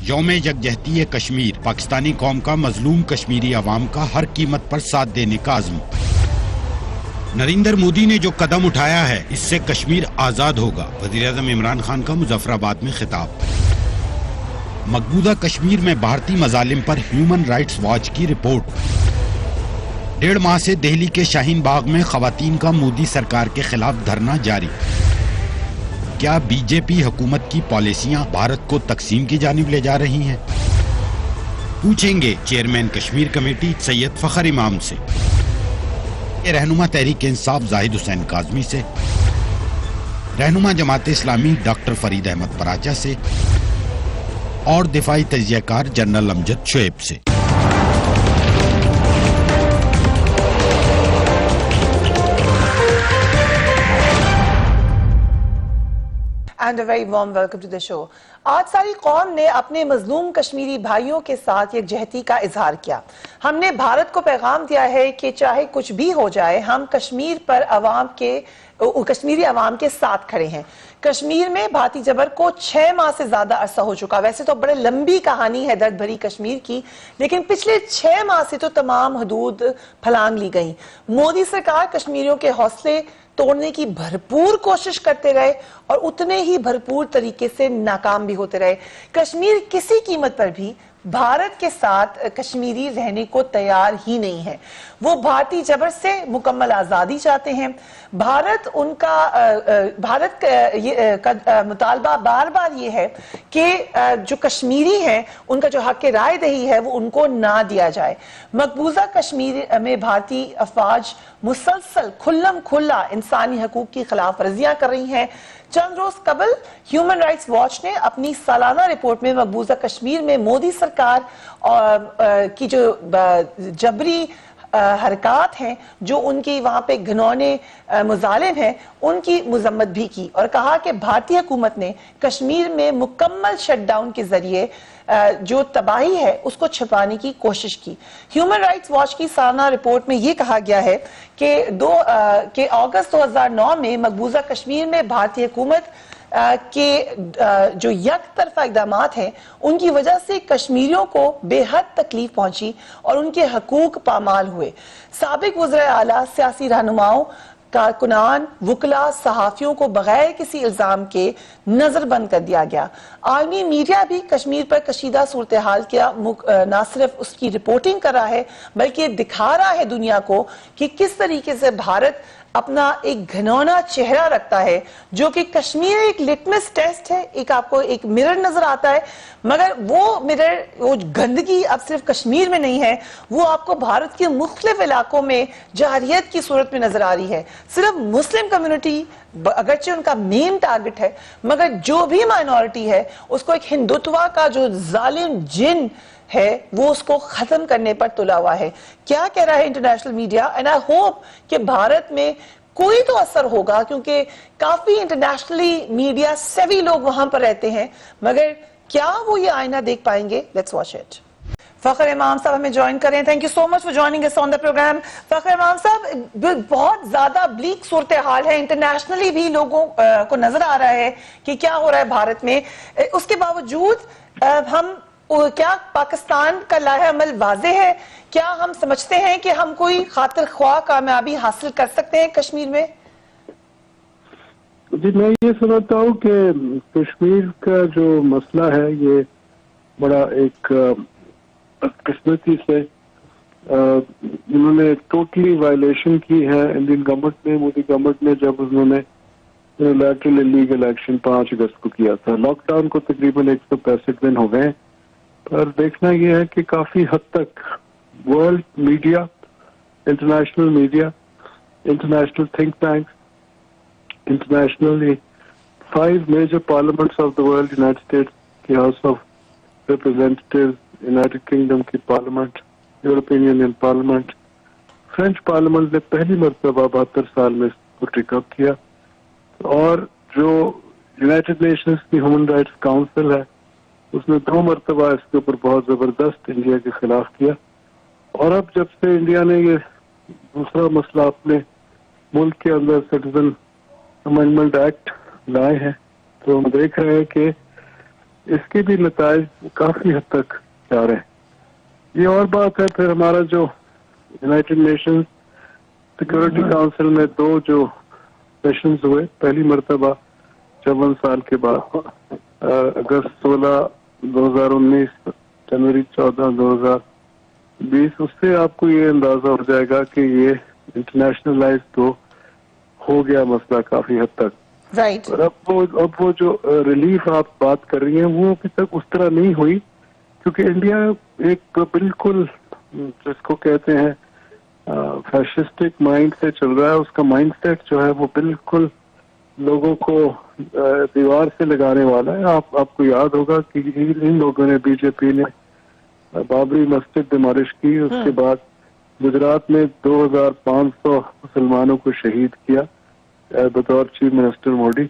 یوم یکجہتی کشمیر، پاکستانی قوم کا مظلوم کشمیری عوام کا ہر قیمت پر ساتھ دینے کا عزم۔ نریندر مودی نے جو قدم اٹھایا ہے اس سے کشمیر آزاد ہوگا، وزیر اعظم عمران خان کا مظفر آباد میں خطاب۔ مقبوضہ کشمیر میں بھارتی مظالم پر ہیومن رائٹس واچ کی رپورٹ۔ 1.5 ماہ سے دہلی کے شاہین باغ میں خواتین کا مودی سرکار کے خلاف دھرنا جاری۔ کیا بی جے پی حکومت کی پالیسیاں بھارت کو تقسیم کی جانب لے جا رہی ہیں؟ پوچھیں گے چیئرمین کشمیر کمیٹی سید فخر امام سے، رہنما تحریک انصاف زاہد حسین کاظمی سے، رہنما جماعت اسلامی ڈاکٹر فرید احمد پراچا سے اور دفاعی تجزیہ کار جنرل امجد شعیب سے۔ And a very warm welcome to the show. آج ساری قوم نے اپنے مظلوم کشمیری بھائیوں کے ساتھ یکجہتی کا اظہار کیا۔ ہم نے بھارت کو پیغام دیا ہے کہ چاہے کچھ بھی ہو جائے ہم کشمیری عوام کے ساتھ کھڑے ہیں۔ کشمیر میں بھارتی جبر کو 6 ماہ سے زیادہ عرصہ ہو چکا۔ ویسے تو بڑے لمبی کہانی ہے درد بھری کشمیر کی، لیکن پچھلے 6 ماہ سے تو تمام حدود پھلانگ لی گئیں۔ مودی سرکار کشمیریوں کے حوصلے توڑنے کی بھرپور کوشش کرتے رہے اور اتنے ہی بھرپور طریقے سے ناکام بھی ہوتے رہے۔ کشمیر کسی قیمت پر بھی بھارت کے ساتھ کشمیری رہنے کو تیار ہی نہیں ہے۔ وہ بھارتی جبر سے مکمل آزادی چاہتے ہیں۔ بھارت کا مطالبہ بار بار یہ ہے کہ جو کشمیری ہیں ان کا جو حق رائے دہی ہے وہ ان کو نہ دیا جائے۔ مقبوضہ کشمیر میں بھارتی افواج مسلسل کھلم کھلا انسانی حقوق کی خلاف ورزیاں کر رہی ہیں۔ چند روز قبل ہیومن رائٹس واچ نے اپنی سالانہ رپورٹ میں مقبوضہ کشمیر میں مودی سرکار کی جو جبری حرکات ہیں، جو ان کی وہاں پہ گھنونے مظالم ہیں، ان کی مذمت بھی کی اور کہا کہ بھارتی حکومت نے کشمیر میں مکمل شٹ ڈاؤن کے ذریعے جو تباہی ہے اس کو چھپانے کی کوشش کی۔ ہیومن رائٹس واچ کی سالانہ رپورٹ میں یہ کہا گیا ہے کہ اگست 2009 میں مقبوضہ کشمیر میں بھارتی حکومت کے جو یک طرفہ اقدامات ہیں ان کی وجہ سے کشمیریوں کو بے حد تکلیف پہنچی اور ان کے حقوق پامال ہوئے۔ سابق وزراء اعلیٰ، سیاسی رہنماؤں، کارکنان، وکلاء، صحافیوں کو بغیر کسی الزام کے نظر بند کر دیا گیا۔ عالمی میڈیا بھی کشمیر پر کشیدہ صورتحال کیا نہ صرف اس کی رپورٹنگ کر رہا ہے بلکہ دکھا رہا ہے دنیا کو کہ کس طریقے سے بھارت اپنا ایک گھنونا چہرہ رکھتا ہے، جو کہ کشمیر ایک لٹمس ٹیسٹ ہے، ایک آپ کو ایک مرر نظر آتا ہے، مگر وہ مرر، وہ گندگی اب صرف کشمیر میں نہیں ہے، وہ آپ کو بھارت کے مختلف علاقوں میں جارحیت کی صورت میں نظر آ رہی ہے۔ صرف مسلم کمیونٹی اگرچہ ان کا مین ٹارگٹ ہے، مگر جو بھی مائنورٹی ہے اس کو ایک ہندوتوا کا جو ظالم جن ہے وہ اس کو ختم کرنے پر تلا ہوا ہے۔ کیا کہہ رہا ہے international media? And I hope کہ بھارت میں کوئی تو اثر ہوگا، کیونکہ کافی انٹرنیشنلی میڈیا سیوی لوگ وہاں پر رہتے ہیں، مگر کیا وہ یہ آئینہ دیکھ پائیں گے؟ Let's watch it. Fakhar Imam صاحب ہمیں جوائن کریں۔ Thank you so much for joining us on the program. Fakhar Imam صاحب، بہت زیادہ بلیک صورتحال ہے، انٹرنیشنلی بھی لوگوں کو نظر آ رہا ہے کہ کیا ہو رہا ہے بھارت میں۔ اس کے باوجود کیا پاکستان کا لائحہ عمل واضح ہے؟ کیا ہم سمجھتے ہیں کہ ہم کوئی خاطر خواہ کامیابی حاصل کر سکتے ہیں کشمیر میں؟ جی، میں یہ سمجھتا ہوں کہ کشمیر کا جو مسئلہ ہے یہ بڑا ایک قسمتی سے انہوں نے ٹوٹلی وائلیشن کی ہے انڈین گورنمنٹ نے، مودی گورنمنٹ نے، جب انہوں نے یونیلیٹرل لیگل ایکشن 5 اگست کو کیا تھا۔ لاک ڈاؤن کو تقریباً 165 دن ہو گئے، پر دیکھنا یہ ہے کہ کافی حد تک world media, international media, international think tanks, internationally 5 major parliaments of the world, United States کی House of Representatives, United Kingdom کی parliament, European Union parliament, French parliament نے پہلی مرتبہ 72 سال میں اس کو ٹیک اپ کیا، اور جو یونائٹڈ نیشنز کی ہیومن رائٹس کاؤنسل ہے اس نے 2 مرتبہ اس کے اوپر بہت زبردست انڈیا کے خلاف کیا۔ اور اب جب سے انڈیا نے یہ دوسرا مسئلہ اپنے ملک کے اندر سٹیزن امینڈمنٹ ایکٹ لائے ہیں، تو ہم دیکھ رہے ہیں کہ اس کے بھی نتائج کافی حد تک جا رہے ہیں. یہ اور بات ہے. پھر ہمارا جو یونائٹڈ نیشنز سیکورٹی کاؤنسل میں 2 جو سیشنز ہوئے, پہلی مرتبہ 54 سال کے بعد, اگست 16 2019, جنوری 14 2020, اس سے آپ کو یہ اندازہ ہو جائے گا کہ یہ انٹرنیشنلائز تو ہو گیا مسئلہ کافی حد تک. رائٹ. اور اب وہ جو ریلیف آپ بات کر رہی ہیں وہ ابھی تک اس طرح نہیں ہوئی, کیونکہ انڈیا ایک بالکل جس کو کہتے ہیں فیشسٹک مائنڈ سے چل رہا ہے. اس کا مائنڈ سیٹ جو ہے وہ بالکل لوگوں کو دیوار سے لگانے والا ہے. آپ کو یاد ہوگا کہ ان لوگوں نے, بی جے پی نے بابری مسجد ڈیمالش کی, اس کے بعد گجرات میں 2500 مسلمانوں کو شہید کیا بطور چیف منسٹر مودی.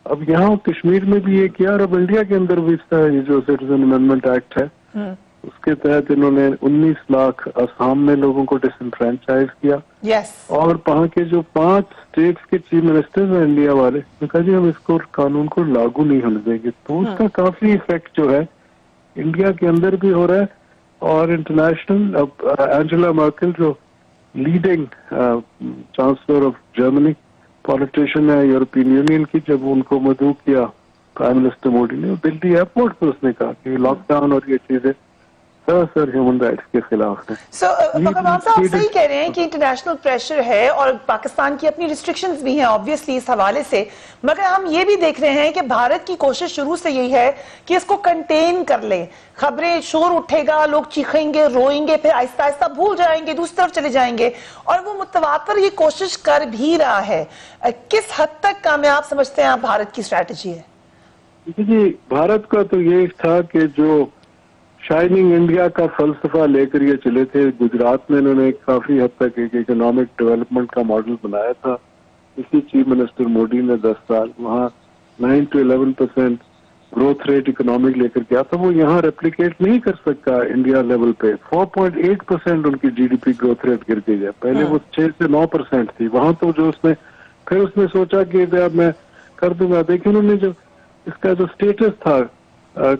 اب یہاں کشمیر میں بھی یہ کیا, اور اب انڈیا کے اندر بھی یہ جو سٹیزن امینڈمنٹ ایکٹ ہے اس کے تحت انہوں نے 19 لاکھ آسام میں لوگوں کو ڈس انفرینچائز کیا. اور وہاں کے جو 5 اسٹیٹس کے چیف منسٹر ہیں انڈیا والے, نے کہا جی ہم اس کو قانون کو لاگو نہیں ہونے دیں گے. تو اس کا کافی ایفیکٹ جو ہے انڈیا کے اندر بھی ہو رہا ہے. اور انٹرنیشنل, اب اینجلا مرکل جو leading chancellor of Germany politician ہے یورپین یونین کی, جب ان کو مدعو کیا پرائم منسٹر مودی نے دلی ایئرپورٹ پر, اس نے کہا کہ لاک ڈاؤن اور یہ چیزیں سر ہیومن رائٹس کے خلاف ہے. فخر صاحب صحیح کہہ رہے ہیں کہ انٹرنیشنل پریشر ہے اور پاکستان کی اپنی ریسٹرکشنز بھی ہیں آبویسلی اس حوالے سے, مگر ہم یہ بھی دیکھ رہے ہیں کہ بھارت کی کوشش شروع سے یہی ہے کہ اس کو کنٹین کر لے. خبریں, شور اٹھے گا, لوگ چیخیں گے, روئیں گے, پھر آہستہ آہستہ بھول جائیں گے, دوسری طرف چلے جائیں گے, اور وہ متواتر یہ کوشش کر بھی رہا ہے. کس حد تک کامیاب سمجھتے ہیں آپ بھارت کی اسٹریٹجی ہے؟ جی, بھارت کا تو یہ تھا کہ جو شائننگ انڈیا کا فلسفہ لے کر یہ چلے تھے. گجرات میں انہوں نے کافی حد تک ایک اکنامک ڈیولپمنٹ کا ماڈل بنایا تھا. اسی چیف منسٹر مودی نے 10 سال وہاں 9 to 11% گروتھ ریٹ اکنامک لے کر کیا تھا. وہ یہاں ریپلیکیٹ نہیں کر سکتا انڈیا لیول پہ. 4.8% ان کی G D P growth rate گر گئی ہے. پہلے وہ 6 سے 9% تھی. وہاں تو جو پھر اس نے سوچا کہ اب میں کر دوں گا. دیکھیں انہوں نے جو اس کا جو اسٹیٹس تھا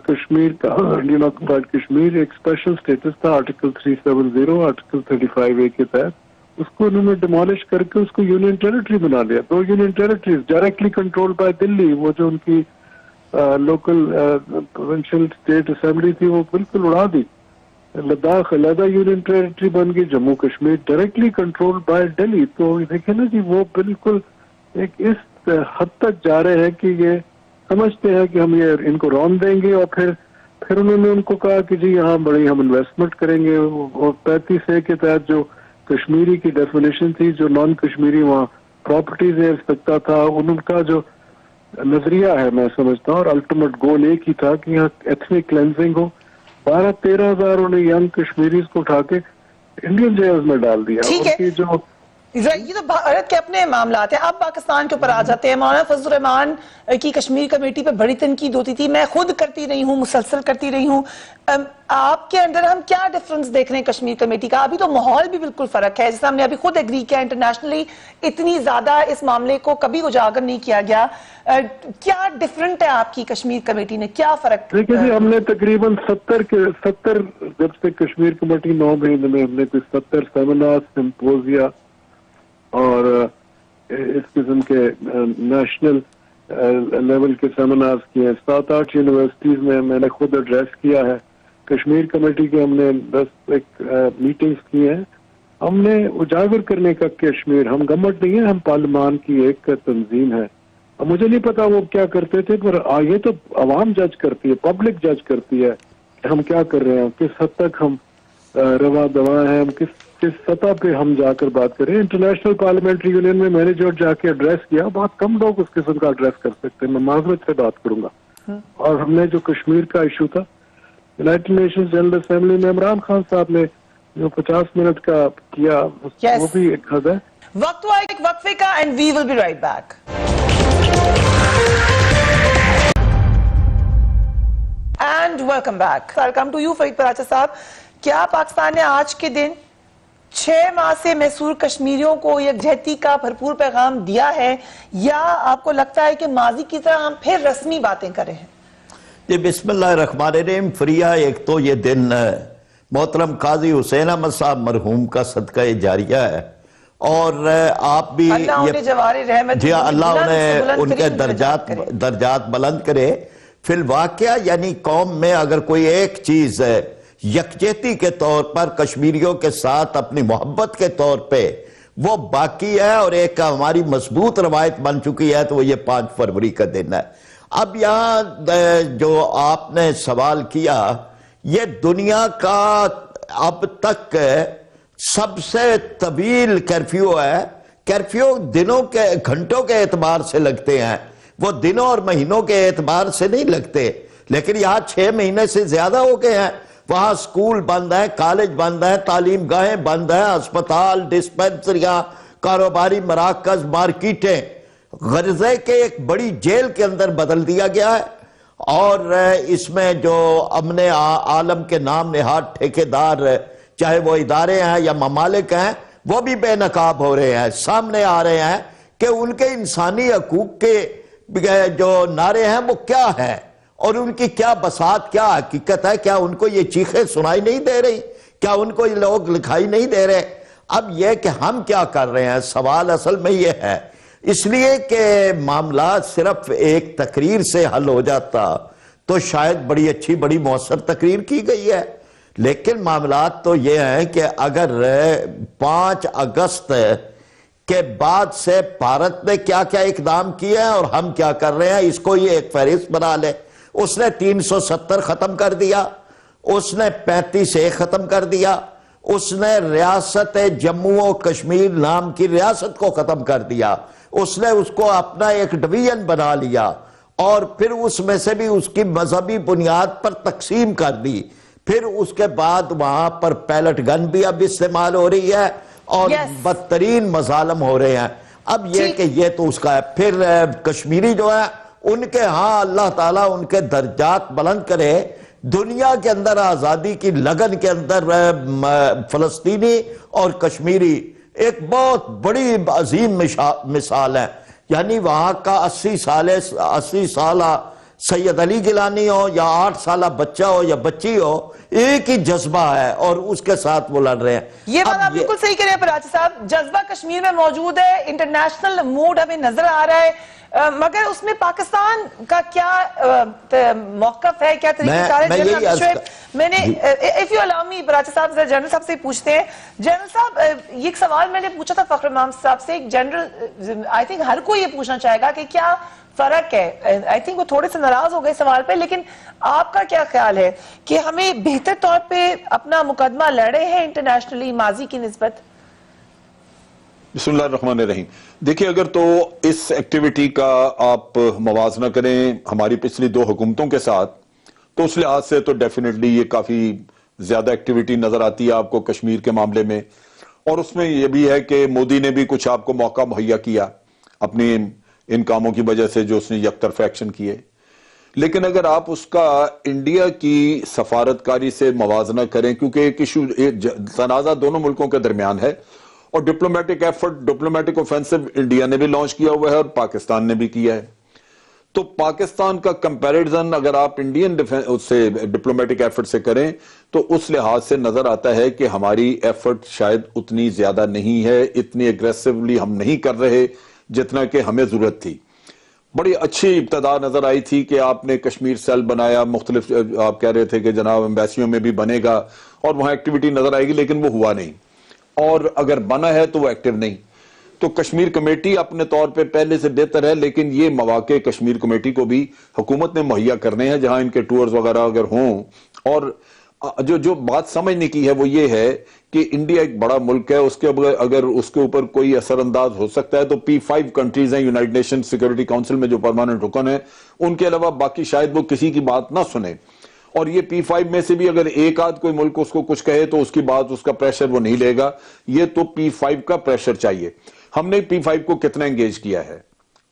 کشمیر کا, انڈین آکوپائڈ کشمیر, ایک اسپیشل اسٹیٹس تھا آرٹیکل 370 آرٹیکل 35A کے تحت. اس کو انہوں نے ڈیمالش کر کے اس کو یونین ٹیریٹری بنا لیا. 2 union territories directly control by Delhi. وہ جو ان کی لوکل پروونشل اسٹیٹ اسمبلی تھی وہ بالکل اڑا دی. لداخ علیحدہ یونین ٹیریٹری بن گئی, Jammu Kashmir directly control by Delhi. تو دیکھیں نا جی, وہ بالکل ایک اس حد تک جا رہے ہیں کہ یہ سمجھتے ہیں کہ ہم یہ ان کو رون دیں گے. اور پھر انہوں نے ان کو کہا کہ جی یہاں بڑی ہم انویسٹمنٹ کریں گے. اور 35A کے تحت جو کشمیری کی ڈیفینیشن تھی, جو نان کشمیری وہاں پراپرٹیز لے سکتا تھا, ان کا جو نظریہ ہے میں سمجھتا ہوں, اور الٹیمیٹ گول ایک ہی تھا کہ یہاں ایتھنک کلینزنگ ہو. 12-13 ہزار انہوں نے ینگ کشمیریز کو اٹھا کے انڈین جیلز میں ڈال دیا. ان کی جو یہ تو بھارت کے اپنے معاملات ہیں. اب پاکستان کے اوپر آ جاتے ہیں. مولانا فضل الرحمان کی کشمیر کمیٹی پہ بڑی تنقید ہوتی تھی, میں خود کرتی رہی ہوں, مسلسل کرتی رہی ہوں. آپ کے اندر ہم کیا ڈفرنس دیکھ رہے ہیں کشمیر کمیٹی کا؟ ابھی تو ماحول بھی بالکل فرق ہے, جیسے ہم نے ابھی خود ایگری کیا, انٹرنیشنلی اتنی زیادہ اس معاملے کو کبھی اجاگر نہیں کیا گیا. کیا ڈفرنٹ ہے آپ کی کشمیر کمیٹی نے, کیا فرق؟ دیکھیں جی, ہم نے تقریباً 70 جب سے کشمیر کمیٹی 9 مہینے میں ہم نے 70 سیمینار, سمپوزیا اور اس قسم کے نیشنل لیول کے سیمینارز کیے ہیں. 7-8 یونیورسٹیز میں نے خود ایڈریس کیا ہے. کشمیر کمیٹی کے ہم نے 10 میٹنگز کی ہیں. ہم نے اجاگر کرنے کا کشمیر, ہم گورنمنٹ نہیں ہے, ہم پارلیمان کی ایک تنظیم ہے. اب مجھے نہیں پتا وہ کیا کرتے تھے, پر یہ تو عوام جج کرتی ہے, پبلک جج کرتی ہے کہ ہم کیا کر رہے ہیں, کس حد تک ہم روا دوا ہیں, ہم کس سطح پہ ہم جا کر بات کریں. انٹرنیشنل پارلیمنٹری یونین میں میں نے جو جا کے ایڈریس کیا, بہت کم لوگ اس قسم کا ایڈریس کر سکتے ہیں. میں معذرت سے بات کروں گا. اور ہم نے جو کشمیر کا ایشو تھا یونائٹڈ نیشنز جنرل اسمبلی میں عمران خان صاحب نے جو 50 منٹ کا کیا, وہ بھی ایک حد ہے. وقت ہوا ایک وقفے کا, and we will be right back. And welcome back. Welcome to you Farid Paracha صاحب. کیا پاکستان نے آج کے دن 6 ماہ سے محصور کشمیریوں کو یکجہتی کا بھرپور پیغام دیا ہے, یا آپ کو لگتا ہے کہ ماضی کی طرح ہم پھر رسمی باتیں کر رہے ہیں؟ جی بسم اللہ الرحمن الرحیم. فریہ ایک تو یہ دن محترم قاضی حسین احمد صاحب مرحوم کا صدقہ جاریہ ہے، اور آپ بھی اللہ انہیں جوار رحمت جی اللہ انہیں ان کے درجات درجات بلند کرے. فی الواقعہ یعنی قوم میں اگر کوئی ایک چیز یکجہتی کے طور پر کشمیریوں کے ساتھ اپنی محبت کے طور پہ وہ باقی ہے اور ایک ہماری مضبوط روایت بن چکی ہے تو وہ یہ 5 فروری کا دن ہے. اب یہاں جو آپ نے سوال کیا، یہ دنیا کا اب تک سب سے طویل کرفیو ہے. کرفیو دنوں کے گھنٹوں کے اعتبار سے لگتے ہیں، وہ دنوں اور مہینوں کے اعتبار سے نہیں لگتے. لیکن یہاں 6 مہینے سے زیادہ ہو گئے ہیں. وہاں سکول بند ہیں، کالج بند ہیں، تعلیم گاہیں بند ہیں، اسپتال، ڈسپینسریاں، کاروباری مراکز، مارکیٹیں غرضے کے ایک بڑی جیل کے اندر بدل دیا گیا ہے. اور اس میں جو امن عالم کے نام نہاد ٹھیکیدار چاہے وہ ادارے ہیں یا ممالک ہیں وہ بھی بے نقاب ہو رہے ہیں، سامنے آ رہے ہیں کہ ان کے انسانی حقوق کے جو نعرے ہیں وہ کیا ہیں اور ان کی کیا بساط، کیا حقیقت ہے. کیا ان کو یہ چیخیں سنائی نہیں دے رہی؟ کیا ان کو یہ لوگ لکھائی نہیں دے رہے؟ اب یہ کہ ہم کیا کر رہے ہیں، سوال اصل میں یہ ہے. اس لیے کہ معاملات صرف ایک تقریر سے حل ہو جاتا تو شاید بڑی اچھی بڑی مؤثر تقریر کی گئی ہے، لیکن معاملات تو یہ ہیں کہ اگر 5 اگست کے بعد سے بھارت نے کیا کیا اقدام کیے ہیں اور ہم کیا کر رہے ہیں، اس کو یہ ایک فہرست بنا لے. اس نے 370 ختم کر دیا، اس نے 35A ختم کر دیا، اس نے ریاست جموں و کشمیر نام کی ریاست کو ختم کر دیا، اس نے اس کو اپنا ایک ڈویژن بنا لیا اور پھر اس میں سے بھی اس کی مذہبی بنیاد پر تقسیم کر دی. پھر اس کے بعد وہاں پر پیلٹ گن بھی اب استعمال ہو رہی ہے اور بدترین مظالم ہو رہے ہیں. اب یہ کہ یہ تو اس کا ہے. پھر کشمیری جو ہے ان کے ہاں اللہ تعالیٰ ان کے درجات بلند کرے. دنیا کے اندر آزادی کی لگن کے اندر فلسطینی اور کشمیری ایک بہت بڑی عظیم مثال ہے. یعنی وہاں کا 80 سالہ سید علی گیلانی ہو یا 8 سالہ بچہ ہو یا بچی ہو، ایک ہی جذبہ ہے اور اس کے ساتھ وہ لڑ رہے ہیں. یہ بات آپ بالکل صحیح کہہ رہے ہیں پراچی صاحب، جذبہ کشمیر میں موجود ہے، انٹرنیشنل موڈ ہمیں نظر آ رہا ہے، مگر اس میں پاکستان کا کیا موقف ہے، کیا طریقہ کار ہے؟ میں نے if you allow me Prachi صاحب جنرل صاحب سے پوچھتے ہیں. جنرل صاحب یہ ایک سوال میں نے پوچھا تھا فخر امام صاحب سے، ایک جنرل آئی تھنک ہر کوئی یہ پوچھنا چاہے گا کہ کیا فرق ہے. آئی تھنک وہ تھوڑے سے ناراض ہو گئے سوال پہ، لیکن آپ کا کیا خیال ہے کہ ہمیں بہتر طور پہ اپنا مقدمہ لڑے ہیں انٹرنیشنلی ماضی کی نسبت؟ بسم اللہ الرحمن الرحیم. دیکھیں اگر تو اس ایکٹیویٹی کا آپ موازنہ کریں ہماری پچھلی 2 حکومتوں کے ساتھ تو اس لحاظ سے تو ڈیفینیٹلی یہ کافی زیادہ ایکٹیویٹی نظر آتی ہے آپ کو کشمیر کے معاملے میں. اور اس میں یہ بھی ہے کہ مودی نے بھی کچھ آپ کو موقع مہیا کیا اپنی ان کاموں کی وجہ سے جو اس نے یک طرف ایکشن کیے. لیکن اگر آپ اس کا انڈیا کی سفارتکاری سے موازنہ کریں، کیونکہ ایک ایشو تنازع دونوں ملکوں کے درمیان ہے اور diplomatic effort, diplomatic offensive India نے بھی لانچ کیا ہوا ہے اور پاکستان نے بھی کیا ہے. تو پاکستان کا کمپیریزن اگر آپ انڈین ڈپلومیٹک ایفرٹ سے کریں تو اس لحاظ سے نظر آتا ہے کہ ہماری ایفرٹ شاید اتنی زیادہ نہیں ہے، اتنی اگریسیولی ہم نہیں کر رہے جتنا کہ ہمیں ضرورت تھی. بڑی اچھی ابتدا نظر آئی تھی کہ آپ نے کشمیر سیل بنایا، مختلف آپ کہہ رہے تھے کہ جناب ایمبیسیوں میں بھی بنے گا اور وہاں ایکٹیویٹی نظر آئے گی، لیکن وہ ہوا نہیں، اور اگر بنا ہے تو وہ ایکٹیو نہیں. تو کشمیر کمیٹی اپنے طور پہ پہلے سے بہتر ہے، لیکن یہ مواقع کشمیر کمیٹی کو بھی حکومت نے مہیا کرنے ہیں جہاں ان کے ٹورز وغیرہ اگر ہوں. اور جو بات سمجھنے کی ہے وہ یہ ہے کہ انڈیا ایک بڑا ملک ہے، اس کے اگر اس کے اوپر کوئی اثر انداز ہو سکتا ہے تو P5 کنٹریز ہیں یونائٹڈ نیشن سیکورٹی کاؤنسل میں جو پرماننٹ رکن ہیں، ان کے علاوہ باقی شاید وہ کسی کی بات نہ سنیں. اور یہ P5 میں سے بھی اگر ایک آدھ کوئی ملک اس کو کچھ کہے تو اس کی بات، اس کا پریشر وہ نہیں لے گا. یہ تو P5 کا پریشر چاہیے. ہم نے P5 کو کتنا انگیج کیا ہے،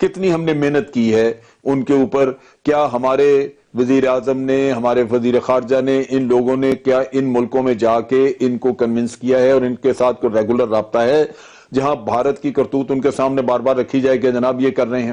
کتنی ہم نے محنت کی ہے ان کے اوپر. کیا ہمارے وزیر اعظم نے، ہمارے وزیر خارجہ نے، ان لوگوں نے کیا ان ملکوں میں جا کے ان کو کنونس کیا ہے اور ان کے ساتھ کوئی ریگولر رابطہ ہے جہاں بھارت کی کرتوت ان کے سامنے بار بار رکھی جائے کہ جناب یہ کر رہے ہیں.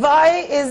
Why is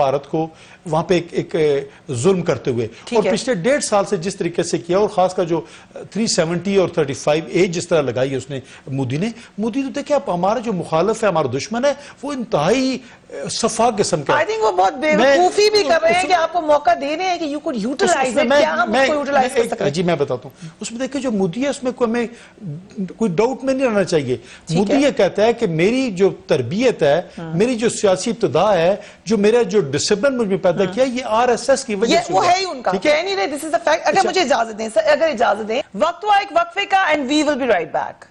بھارت کو وہاں پہ ایک ظلم کرتے ہوئے, اور پچھلے 1.5 سال سے جس طریقے سے کیا, اور خاص کر جو 370 اور 35 ایج جس طرح لگائی ہے اس نے مودی تو دیکھیں آپ, ہمارا جو مخالف ہے, ہمارا دشمن ہے, وہ انتہائی صفاق قسم کا. I think وہ بہت بیوقوفی بھی کر رہے ہیں کہ آپ کو موقع دے رہے ہیں کہ you could utilize it. کیا ہم اس کو utilize کر سکتے ہیں؟ جی میں بتاتا ہوں. اس میں دیکھیں جو مودی ہے اس میں کوئی ڈاؤٹ میں نہیں رہنا چاہیے. مودی یہ کہتا ہے کہ میری جو تربیت ہے, میری جو سیاسی ابتدا ہے, جو میرا جو ڈسپلن مجھ میں پیدا کیا, یہ RSS کی وجہ سے وہ ہے ہی ان کا, کہہ نہیں رہے, this is the fact. اگر مجھے اجازت دیں, اگر اجازت دیں, وقت ہوا ایک وقفے کا, and we will be right back.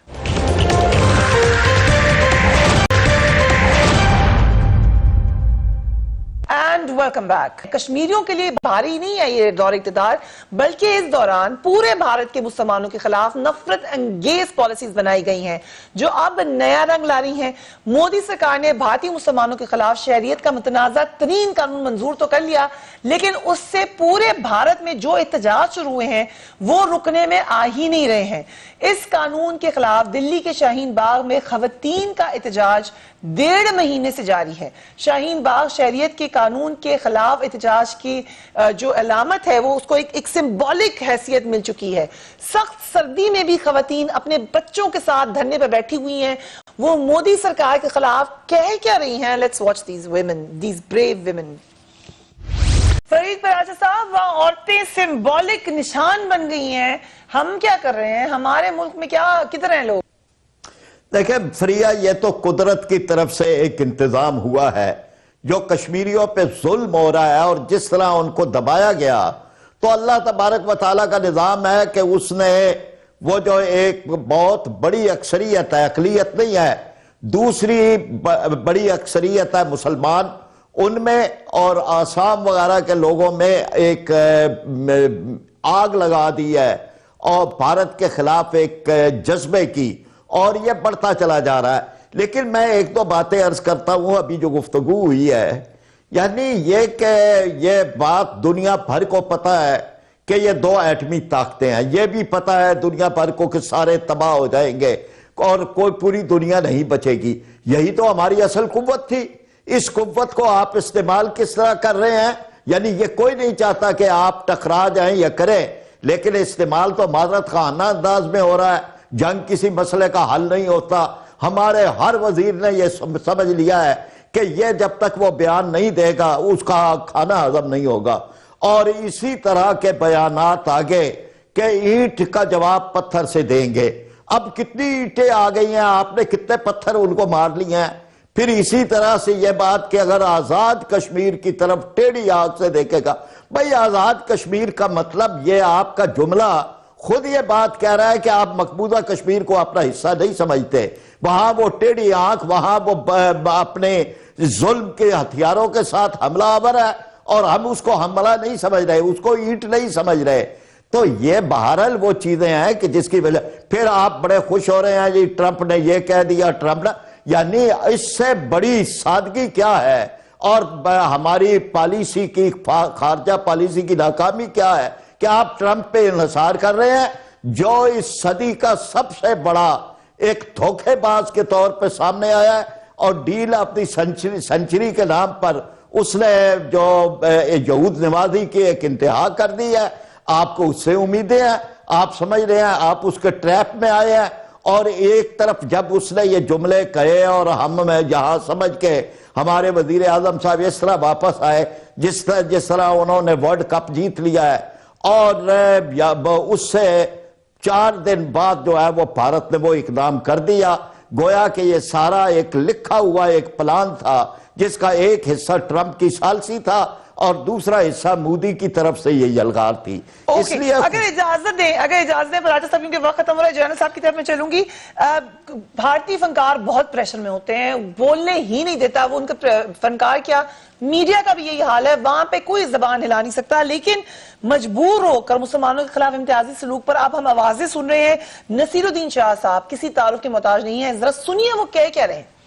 And welcome back. کشمیریوں کے لیے بھاری نہیں ہے یہ دور اقتدار, بلکہ اس دوران پورے بھارت کے مسلمانوں کے خلاف نفرت انگیز پالیسیز بنائی گئی ہیں جو اب نیا رنگ لا رہی ہیں. مودی سرکار نے بھارتی مسلمانوں کے خلاف شہریت کا متنازع ترین قانون منظور تو کر لیا, لیکن اس سے پورے بھارت میں جو احتجاج شروع ہوئے ہیں وہ رکنے میں آ ہی نہیں رہے ہیں. اس قانون کے خلاف دلی کے شاہین باغ میں خواتین کا احتجاج 1.5 مہینے سے جاری ہے. شاہین باغ شہریت کے قانون کے خلاف احتجاج کی جو علامت ہے وہ اس کو ایک سمبولک حیثیت مل چکی ہے. سخت سردی میں بھی خواتین اپنے بچوں کے ساتھ دھرنے پر بیٹھی ہوئی ہیں. وہ مودی سرکار کے خلاف کہہ کیا رہی ہیں؟ Let's watch these women, these brave women. Farid Praja صاحب, وہاں عورتیں سمبولک نشان بن گئی ہیں, ہم کیا کر رہے ہیں؟ ہمارے ملک میں کدھر ہیں لوگ؟ دیکھیں فریہ, یہ تو قدرت کی طرف سے ایک انتظام ہوا ہے جو کشمیریوں پہ ظلم ہو رہا ہے, اور جس طرح ان کو دبایا گیا, تو اللہ تبارک و تعالیٰ کا نظام ہے کہ اس نے وہ جو ایک بہت بڑی اکثریت ہے, اقلیت نہیں ہے, دوسری بڑی اکثریت ہے مسلمان, ان میں اور آسام وغیرہ کے لوگوں میں ایک آگ لگا دی ہے, اور بھارت کے خلاف ایک جذبے کی, اور یہ بڑھتا چلا جا رہا ہے. لیکن میں ایک دو باتیں عرض کرتا ہوں. ابھی جو گفتگو ہوئی ہے, یعنی یہ کہ یہ بات دنیا بھر کو پتہ ہے کہ یہ 2 ایٹمی طاقتیں ہیں, یہ بھی پتہ ہے دنیا بھر کو کہ سارے تباہ ہو جائیں گے اور کوئی پوری دنیا نہیں بچے گی. یہی تو ہماری اصل قوت تھی. اس قوت کو آپ استعمال کس طرح کر رہے ہیں؟ یعنی یہ کوئی نہیں چاہتا کہ آپ ٹکرا جائیں یا کریں, لیکن استعمال تو معذرت خانہ انداز میں ہو رہا ہے. جنگ کسی مسئلے کا حل نہیں ہوتا. ہمارے ہر وزیر نے یہ سمجھ لیا ہے کہ یہ جب تک وہ بیان نہیں دے گا اس کا کھانا ہضم نہیں ہوگا. اور اسی طرح کے بیانات آگے کہ اینٹ کا جواب پتھر سے دیں گے. اب کتنی اینٹیں آ گئی ہیں, آپ نے کتنے پتھر ان کو مار لیے ہیں. پھر اسی طرح سے یہ بات کہ اگر آزاد کشمیر کی طرف ٹیڑھی آنکھ سے دیکھے گا, بھئی آزاد کشمیر کا مطلب, یہ آپ کا جملہ خود یہ بات کہہ رہا ہے کہ آپ مقبوضہ کشمیر کو اپنا حصہ نہیں سمجھتے. وہاں وہ ٹیڑھی آنکھ, وہاں وہ اپنے ظلم کے ہتھیاروں کے ساتھ حملہ آور ہے, اور ہم اس کو حملہ نہیں سمجھ رہے, اس کو اینٹ نہیں سمجھ رہے. تو یہ بہرحال وہ چیزیں ہیں کہ جس کی وجہ پھر آپ بڑے خوش ہو رہے ہیں جی ٹرمپ نے یہ کہہ دیا, ٹرمپ نے, یعنی اس سے بڑی سادگی کیا ہے؟ اور ہماری پالیسی کی, خارجہ پالیسی کی ناکامی کیا ہے کہ آپ ٹرمپ پہ انحصار کر رہے ہیں, جو اس صدی کا سب سے بڑا ایک دھوکے باز کے طور پہ سامنے آیا ہے, اور ڈیل اپنی سنچری کے نام پر اس نے جو یہود نوازی کی ایک انتہا کر دی ہے. آپ کو اس سے امیدیں ہیں, آپ سمجھ رہے ہیں آپ اس کے ٹریپ میں آئے ہیں. اور ایک طرف جب اس نے یہ جملے کہے اور ہم یہاں سمجھ کے ہمارے وزیر اعظم صاحب اس طرح واپس آئے جس طرح انہوں نے ورلڈ کپ جیت لیا ہے, اور اس سے 4 دن بعد جو ہے وہ بھارت نے وہ اقدام کر دیا, گویا کہ یہ سارا ایک لکھا ہوا ایک پلان تھا جس کا ایک حصہ ٹرمپ کی ثالثی تھا اور دوسرا حصہ مودی کی طرف سے یہ یلغار تھی. اس لیے اگر اجازت دیں پراجا صاحب, کیونکہ وقت ختم ہو رہا ہے, جوانہ صاحب کی طرف میں چلوں گی. بھارتی فنکار بہت پریشر میں ہوتے ہیں, بولنے ہی نہیں دیتا وہ ان کا فنکار, کیا میڈیا کا بھی یہی حال ہے, وہاں پہ کوئی زبان ہلا نہیں سکتا, لیکن مجبور ہو کر مسلمانوں کے خلاف امتیازی سلوک پر اب ہم آوازیں سن رہے ہیں. نصیر الدین شاہ صاحب کسی تعارف کے محتاج نہیں ہیں, ذرا سنیے وہ کہہ کیا رہے ہیں.